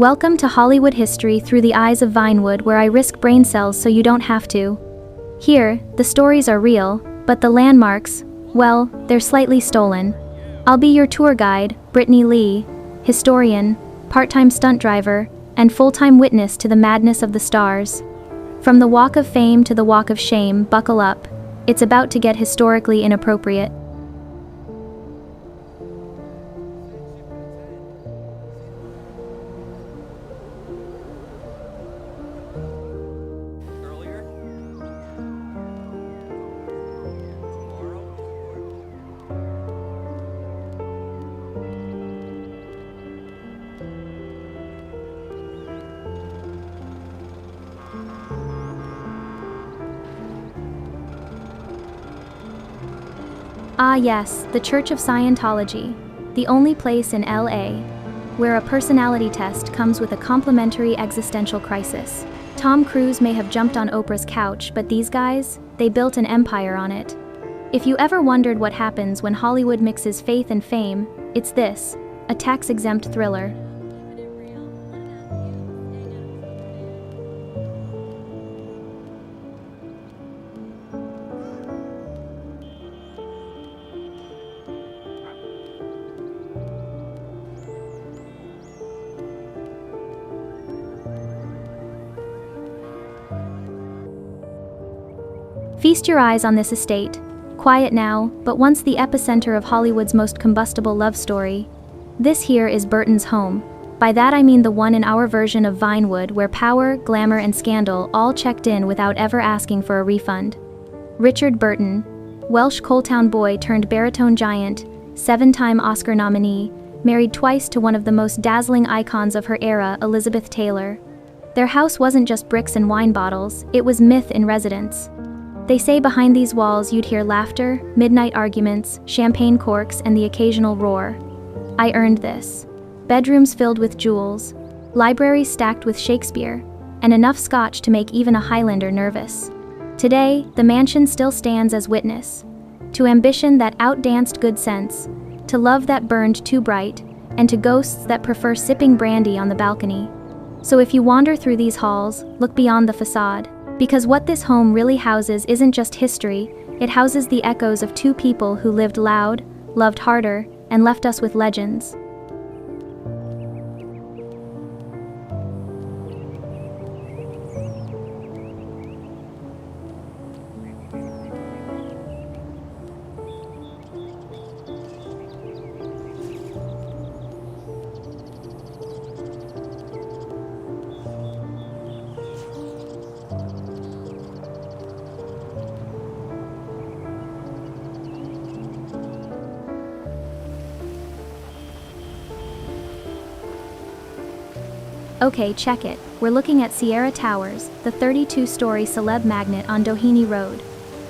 Welcome to Hollywood history through the eyes of Vinewood, where I risk brain cells so you don't have to. Here, the stories are real, but the landmarks, well, they're slightly stolen. I'll be your tour guide, Britni Leigh, historian, part-time stunt driver, and full-time witness to the madness of the stars. From the Walk of Fame to the Walk of Shame, buckle up. It's about to get historically inappropriate. Ah yes, the Church of Scientology, the only place in LA where a personality test comes with a complimentary existential crisis. Tom Cruise may have jumped on Oprah's couch, but these guys, they built an empire on it. If you ever wondered what happens when Hollywood mixes faith and fame, it's this, a tax-exempt thriller. Feast your eyes on this estate, quiet now, but once the epicenter of Hollywood's most combustible love story. This here is Burton's home. By that I mean the one in our version of Vinewood, where power, glamour, and scandal all checked in without ever asking for a refund. Richard Burton, Welsh Coaltown boy turned baritone giant, 7-time Oscar nominee, married twice to one of the most dazzling icons of her era, Elizabeth Taylor. Their house wasn't just bricks and wine bottles, it was myth in residence. They say behind these walls you'd hear laughter, midnight arguments, champagne corks, and the occasional roar. I earned this. Bedrooms filled with jewels, libraries stacked with Shakespeare, and enough scotch to make even a Highlander nervous. Today, the mansion still stands as witness to ambition that outdanced good sense, to love that burned too bright, and to ghosts that prefer sipping brandy on the balcony. So if you wander through these halls, look beyond the facade. Because what this home really houses isn't just history, it houses the echoes of two people who lived loud, loved harder, and left us with legends. Okay, check it. We're looking at Sierra Towers, the 32-story celeb magnet on Doheny Road.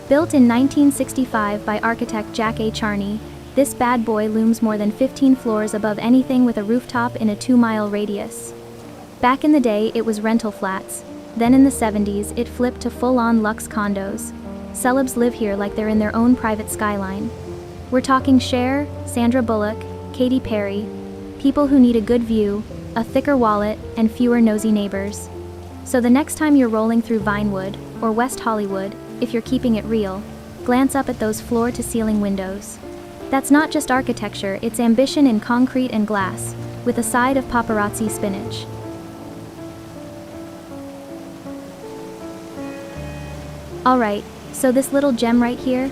Built in 1965 by architect Jack A. Charney, this bad boy looms more than 15 floors above anything with a rooftop in a 2-mile radius. Back in the day, it was rental flats. Then in the 70s, it flipped to full-on luxe condos. Celebs live here like they're in their own private skyline. We're talking Cher, Sandra Bullock, Katy Perry, people who need a good view, a thicker wallet, and fewer nosy neighbors. So the next time you're rolling through Vinewood, or West Hollywood, if you're keeping it real, glance up at those floor-to-ceiling windows. That's not just architecture, it's ambition in concrete and glass, with a side of paparazzi spinach. Alright, so this little gem right here?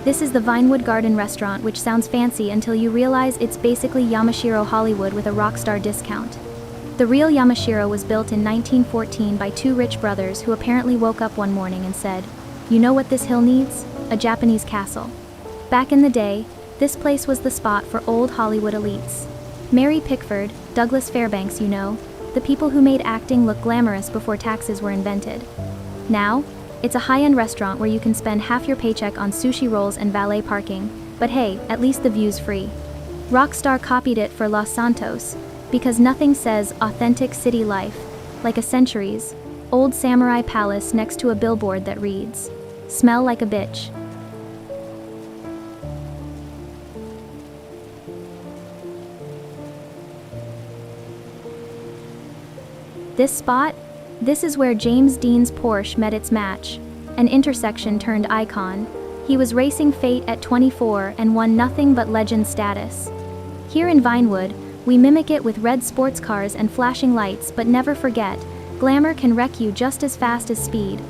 This is the Vinewood Garden Restaurant, which sounds fancy until you realize it's basically Yamashiro Hollywood with a rockstar discount. The real Yamashiro was built in 1914 by two rich brothers who apparently woke up one morning and said, "You know what this hill needs? A Japanese castle." Back in the day, this place was the spot for old Hollywood elites. Mary Pickford, Douglas Fairbanks, you know, the people who made acting look glamorous before taxes were invented. Now, it's a high-end restaurant where you can spend half your paycheck on sushi rolls and valet parking, but hey, at least the view's free. Rockstar copied it for Los Santos, because nothing says authentic city life like a centuries-old samurai palace next to a billboard that reads, "Smell like a bitch." This spot? This is where James Dean's Porsche met its match, an intersection turned icon. He was racing fate at 24 and won nothing but legend status. Here in Vinewood, we mimic it with red sports cars and flashing lights, but never forget, glamour can wreck you just as fast as speed.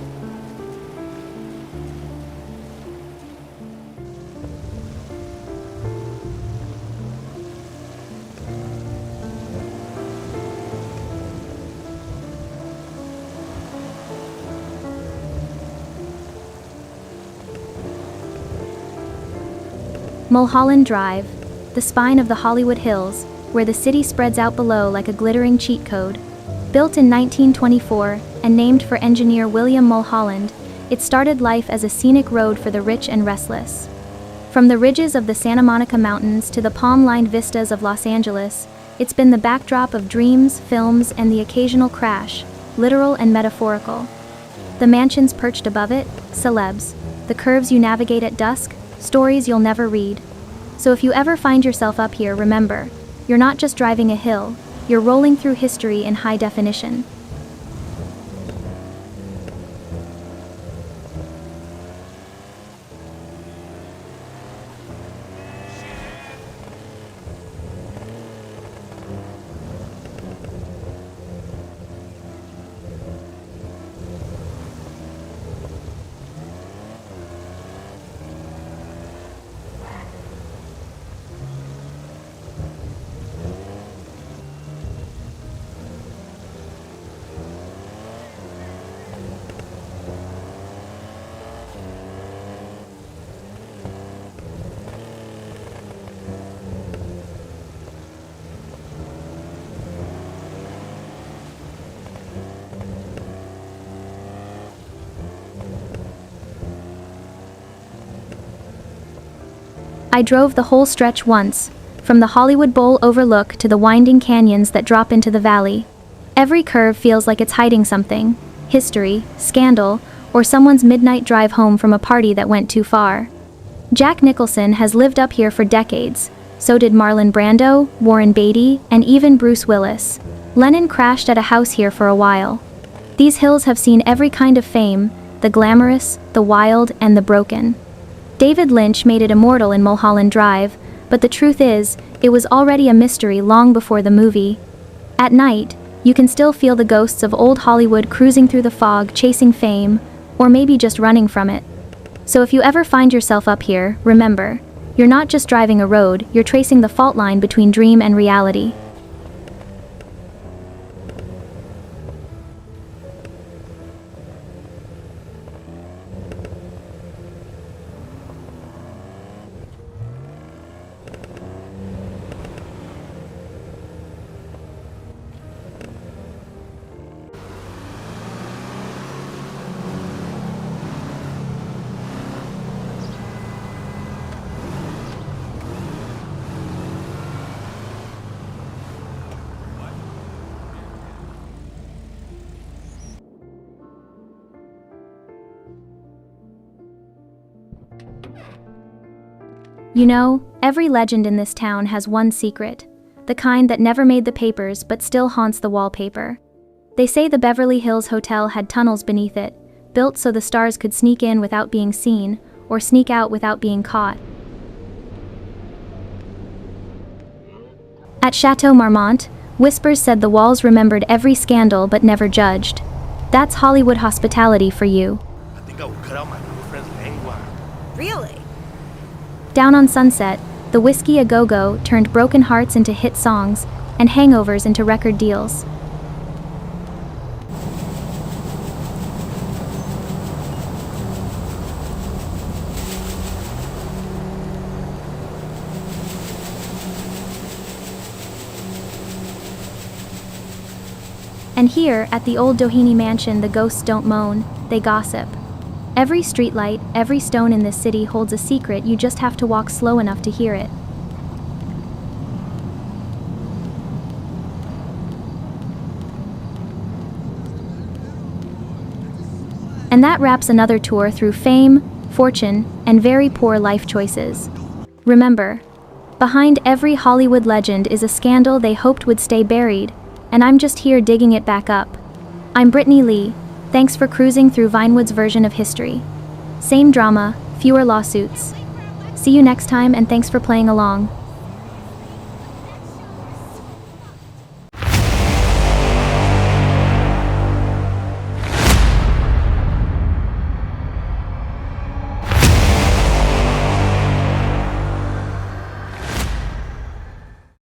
Mulholland Drive, the spine of the Hollywood Hills, where the city spreads out below like a glittering cheat code. Built in 1924 and named for engineer William Mulholland, it started life as a scenic road for the rich and restless. From the ridges of the Santa Monica Mountains to the palm-lined vistas of Los Angeles, it's been the backdrop of dreams, films, and the occasional crash, literal and metaphorical. The mansions perched above it, celebs. The curves you navigate at dusk, stories you'll never read. So if you ever find yourself up here, remember, you're not just driving a hill, you're rolling through history in high definition. I drove the whole stretch once, from the Hollywood Bowl overlook to the winding canyons that drop into the valley. Every curve feels like it's hiding something: history, scandal, or someone's midnight drive home from a party that went too far. Jack Nicholson has lived up here for decades. So did Marlon Brando, Warren Beatty, and even Bruce Willis. Lennon crashed at a house here for a while. These hills have seen every kind of fame: the glamorous, the wild, and the broken. David Lynch made it immortal in Mulholland Drive, but the truth is, it was already a mystery long before the movie. At night, you can still feel the ghosts of old Hollywood cruising through the fog, chasing fame, or maybe just running from it. So if you ever find yourself up here, remember, you're not just driving a road, you're tracing the fault line between dream and reality. You know, every legend in this town has one secret, the kind that never made the papers but still haunts the wallpaper. They say the Beverly Hills Hotel had tunnels beneath it, built so the stars could sneak in without being seen, or sneak out without being caught. At Chateau Marmont, whispers said the walls remembered every scandal but never judged. That's Hollywood hospitality for you. I think I will cut out my girlfriend's lengua. Really? Down on Sunset, the Whiskey A Go-Go turned broken hearts into hit songs and hangovers into record deals. And here, at the old Doheny mansion, the ghosts don't moan, they gossip. Every streetlight, every stone in this city holds a secret, you just have to walk slow enough to hear it. And that wraps another tour through fame, fortune, and very poor life choices. Remember, behind every Hollywood legend is a scandal they hoped would stay buried, and I'm just here digging it back up. I'm Britni Leigh. Thanks for cruising through Vinewood's version of history. Same drama, fewer lawsuits. See you next time and thanks for playing along.